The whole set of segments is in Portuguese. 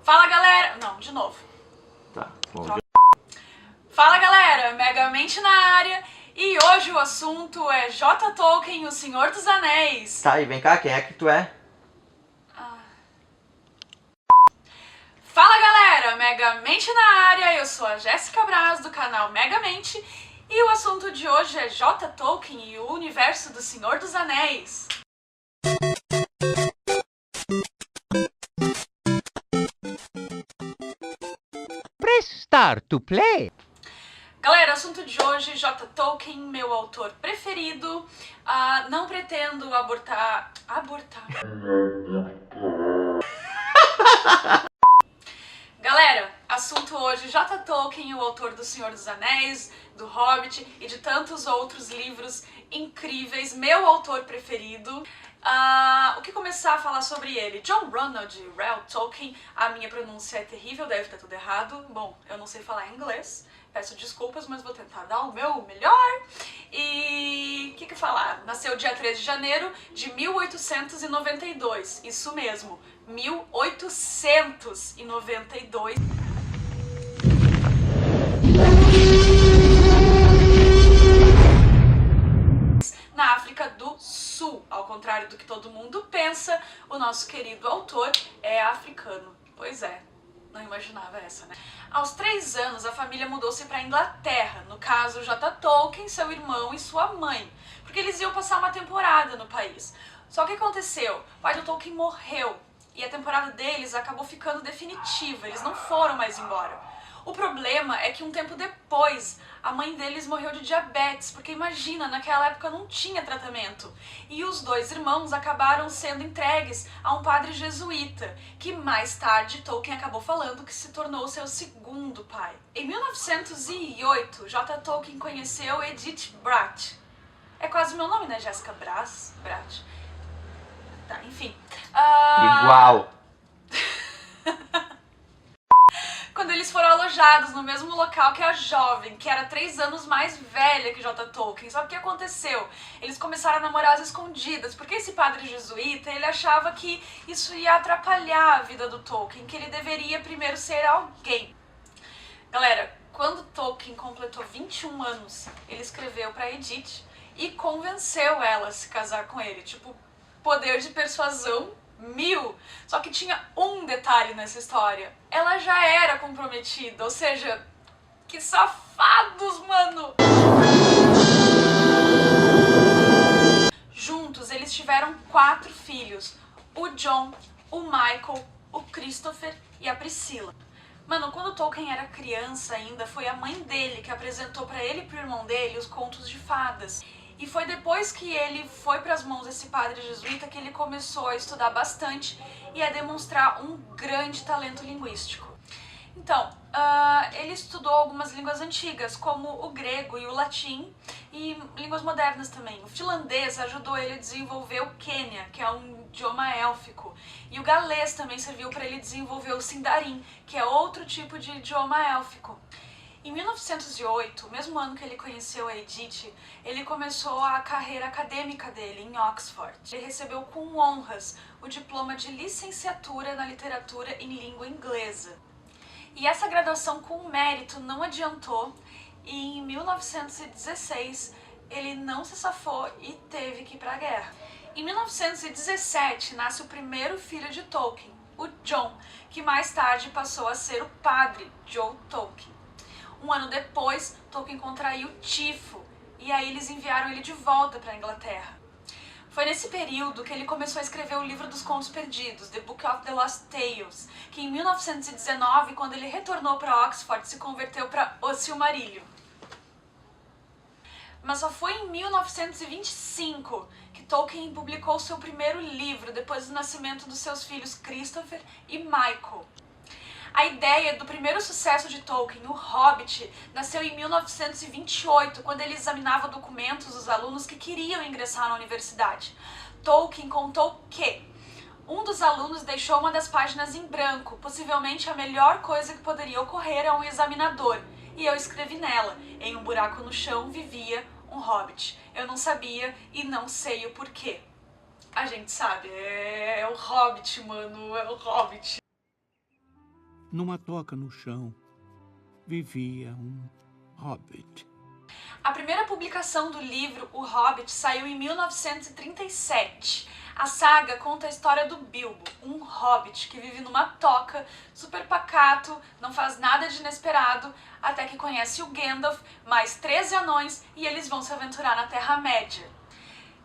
Fala galera! Não, de novo. Tá, bom. Fala galera, Megamente na área e hoje o assunto é J. Tolkien, o Senhor dos Anéis. Tá, e vem cá, quem é que tu é? Fala galera, Megamente na área, eu sou a Jéssica Braz do canal Megamente e o assunto de hoje é J. Tolkien e o universo do Senhor dos Anéis. Press start to play. Galera, assunto de hoje, J. Tolkien, meu autor preferido. Não pretendo abortar... Galera, assunto hoje, J. Tolkien, o autor do Senhor dos Anéis, do Hobbit e de tantos outros livros incríveis, meu autor preferido. O que começar a falar sobre ele? John Ronald Reuel Tolkien, a minha pronúncia é terrível, deve estar tudo errado. Bom, eu não sei falar inglês, peço desculpas, mas vou tentar dar o meu melhor. E o que falar? Nasceu dia 13 de janeiro de 1892, isso mesmo, 1892. Na África do Sul, ao contrário do que todo mundo pensa, o nosso querido autor é africano. Pois é, não imaginava essa, né? Aos 3 anos, a família mudou-se para a Inglaterra, no caso J. Tolkien, seu irmão e sua mãe, porque eles iam passar uma temporada no país. Só que o que aconteceu? O pai do Tolkien morreu e a temporada deles acabou ficando definitiva, eles não foram mais embora. O problema é que um tempo depois, a mãe deles morreu de diabetes, porque imagina, naquela época não tinha tratamento. E os 2 irmãos acabaram sendo entregues a um padre jesuíta, que mais tarde Tolkien acabou falando que se tornou seu segundo pai. Em 1908, J. Tolkien conheceu Edith Bratt. É quase o meu nome, né? Jéssica Braz? Bratt. Tá, enfim. Igual. Quando eles foram alojados no mesmo local que a jovem, que era 3 anos mais velha que J. Tolkien. Só que o que aconteceu? Eles começaram a namorar às escondidas, porque esse padre jesuíta, ele achava que isso ia atrapalhar a vida do Tolkien, que ele deveria primeiro ser alguém. Galera, quando Tolkien completou 21 anos, ele escreveu pra Edith e convenceu ela a se casar com ele. Tipo, poder de persuasão 1000. Só que tinha um detalhe nessa história. Ela já era comprometida, ou seja, que safados, mano! Juntos, eles tiveram 4 filhos. O John, o Michael, o Christopher e a Priscila. Mano, quando Tolkien era criança ainda, foi a mãe dele que apresentou pra ele e pro irmão dele os contos de fadas. E foi depois que ele foi para as mãos desse padre jesuíta que ele começou a estudar bastante e a demonstrar um grande talento linguístico. Então, ele estudou algumas línguas antigas, como o grego e o latim, e línguas modernas também. O finlandês ajudou ele a desenvolver o Quenya, que é um idioma élfico, e o galês também serviu para ele desenvolver o Sindarin, que é outro tipo de idioma élfico. Em 1908, o mesmo ano que ele conheceu a Edith, ele começou a carreira acadêmica dele em Oxford. Ele recebeu com honras o diploma de licenciatura na literatura em língua inglesa. E essa graduação com mérito não adiantou e em 1916 ele não se safou e teve que ir para a guerra. Em 1917 nasce o primeiro filho de Tolkien, o John, que mais tarde passou a ser o padre Joe Tolkien. Um ano depois, Tolkien contraiu tifo e aí eles enviaram ele de volta para a Inglaterra. Foi nesse período que ele começou a escrever o livro dos Contos Perdidos, The Book of the Lost Tales, que em 1919, quando ele retornou para Oxford, se converteu para O Silmarillion. Mas só foi em 1925 que Tolkien publicou seu primeiro livro, depois do nascimento dos seus filhos Christopher e Michael. A ideia do primeiro sucesso de Tolkien, O Hobbit, nasceu em 1928, quando ele examinava documentos dos alunos que queriam ingressar na universidade. Tolkien contou que um dos alunos deixou uma das páginas em branco, possivelmente a melhor coisa que poderia ocorrer a um examinador, e eu escrevi nela: em um buraco no chão vivia um hobbit. Eu não sabia e não sei o porquê. A gente sabe, é o Hobbit, mano, é o Hobbit. Numa toca no chão, vivia um hobbit. A primeira publicação do livro O Hobbit saiu em 1937. A saga conta a história do Bilbo, um hobbit que vive numa toca, super pacato, não faz nada de inesperado, até que conhece o Gandalf, mais 13 anões, e eles vão se aventurar na Terra-média.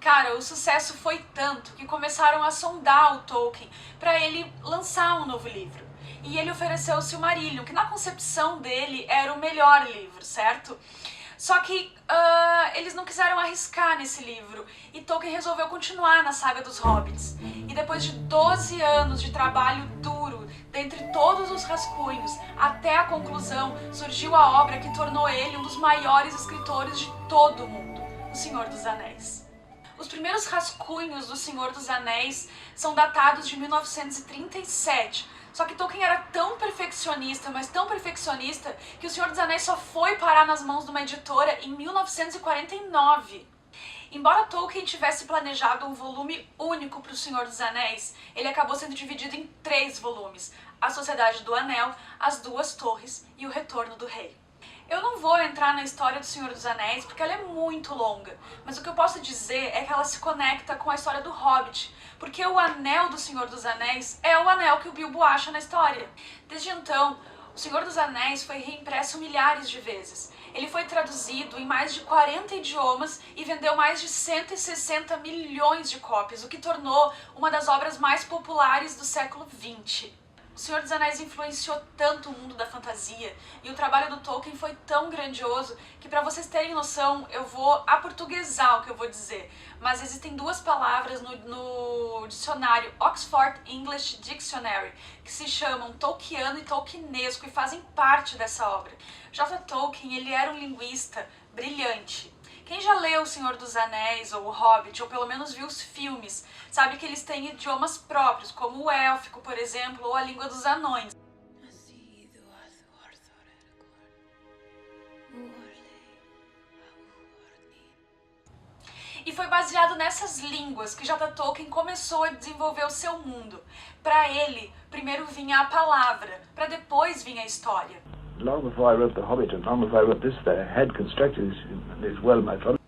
Cara, o sucesso foi tanto que começaram a sondar o Tolkien para ele lançar um novo livro. E ele ofereceu o Silmarillion, que na concepção dele era o melhor livro, certo? Só que eles não quiseram arriscar nesse livro e Tolkien resolveu continuar na saga dos Hobbits. E depois de 12 anos de trabalho duro, dentre todos os rascunhos, até a conclusão, surgiu a obra que tornou ele um dos maiores escritores de todo o mundo, O Senhor dos Anéis. Os primeiros rascunhos do Senhor dos Anéis são datados de 1937, só que Tolkien era tão perfeccionista, mas tão perfeccionista, que O Senhor dos Anéis só foi parar nas mãos de uma editora em 1949. Embora Tolkien tivesse planejado um volume único para O Senhor dos Anéis, ele acabou sendo dividido em 3 volumes: A Sociedade do Anel, As Duas Torres e O Retorno do Rei. Eu não vou entrar na história do Senhor dos Anéis porque ela é muito longa, mas o que eu posso dizer é que ela se conecta com a história do Hobbit, porque o anel do Senhor dos Anéis é o anel que o Bilbo acha na história. Desde então, o Senhor dos Anéis foi reimpresso milhares de vezes. Ele foi traduzido em mais de 40 idiomas e vendeu mais de 160 milhões de cópias, o que tornou uma das obras mais populares do século XX. O Senhor dos Anéis influenciou tanto o mundo da fantasia e o trabalho do Tolkien foi tão grandioso que, para vocês terem noção, eu vou aportuguesar o que eu vou dizer, mas existem 2 palavras no dicionário Oxford English Dictionary que se chamam tolkiano e tolkienesco e fazem parte dessa obra. J. Tolkien, ele era um linguista brilhante. Quem já leu O Senhor dos Anéis ou O Hobbit, ou pelo menos viu os filmes, sabe que eles têm idiomas próprios, como o élfico, por exemplo, ou a língua dos anões. E foi baseado nessas línguas que J. Tolkien começou a desenvolver o seu mundo. Para ele, primeiro vinha a palavra, para depois vinha a história. Long before I wrote The Hobbit and long before I wrote this, the head constructor is well my father.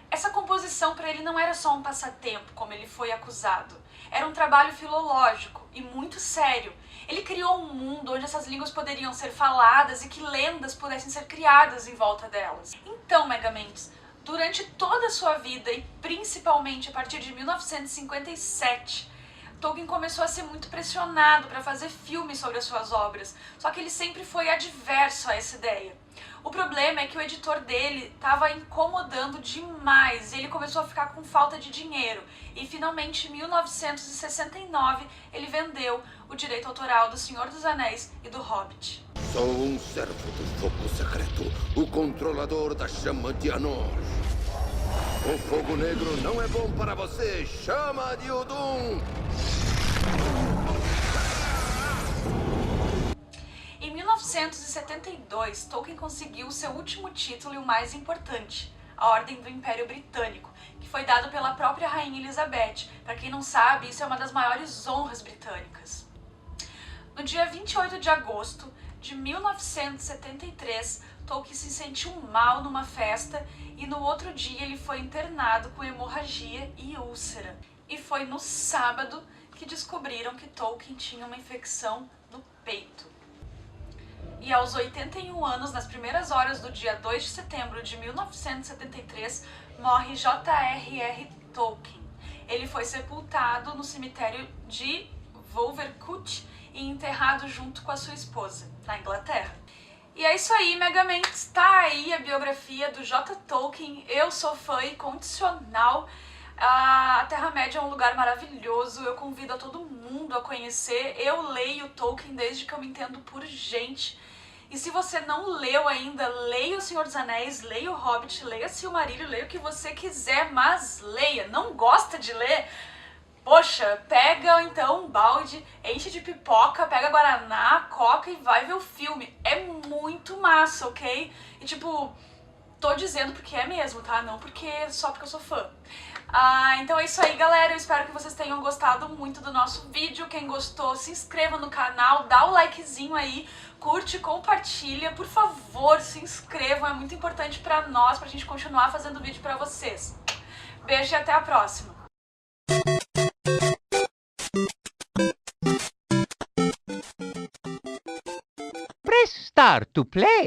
Essa composição para ele não era só um passatempo, como ele foi acusado. Era um trabalho filológico e muito sério. Ele criou um mundo onde essas línguas poderiam ser faladas e que lendas pudessem ser criadas em volta delas. Então, Megamentes, durante toda a sua vida e principalmente a partir de 1957, Tolkien começou a ser muito pressionado para fazer filmes sobre as suas obras, só que ele sempre foi adverso a essa ideia. O problema é que o editor dele estava incomodando demais e ele começou a ficar com falta de dinheiro. E finalmente, em 1969, ele vendeu o direito autoral do Senhor dos Anéis e do Hobbit. Sou um servo do fogo secreto, o controlador da chama de Anor. O fogo negro não é bom para você, chama de Udum! Em 1972, Tolkien conseguiu seu último título e o mais importante, a Ordem do Império Britânico, que foi dado pela própria Rainha Elizabeth. Para quem não sabe, isso é uma das maiores honras britânicas. No dia 28 de agosto de 1973, Tolkien se sentiu mal numa festa e no outro dia ele foi internado com hemorragia e úlcera. E foi no sábado que descobriram que Tolkien tinha uma infecção no peito. E aos 81 anos, nas primeiras horas do dia 2 de setembro de 1973, morre J.R.R. Tolkien. Ele foi sepultado no cemitério de Wolvercote e enterrado junto com a sua esposa, na Inglaterra. E é isso aí, Megamentes, tá aí a biografia do J. Tolkien. Eu sou fã incondicional. A Terra-média é um lugar maravilhoso, eu convido a todo mundo a conhecer. Eu leio Tolkien desde que eu me entendo por gente. E se você não leu ainda, leia O Senhor dos Anéis, leia O Hobbit, leia Silmarillion, leia o que você quiser, mas leia. Não gosta de ler? Poxa, pega então um balde, enche de pipoca, pega guaraná, coca e vai ver o filme. É muito massa, ok? E tipo, Tô dizendo porque é mesmo, tá? Não só porque eu sou fã. Então é isso aí, galera. Eu espero que vocês tenham gostado muito do nosso vídeo. Quem gostou, se inscreva no canal, dá o likezinho aí, curte, compartilha. Por favor, se inscrevam, é muito importante pra nós, pra gente continuar fazendo vídeo pra vocês. Beijo e até a próxima. Press start to play.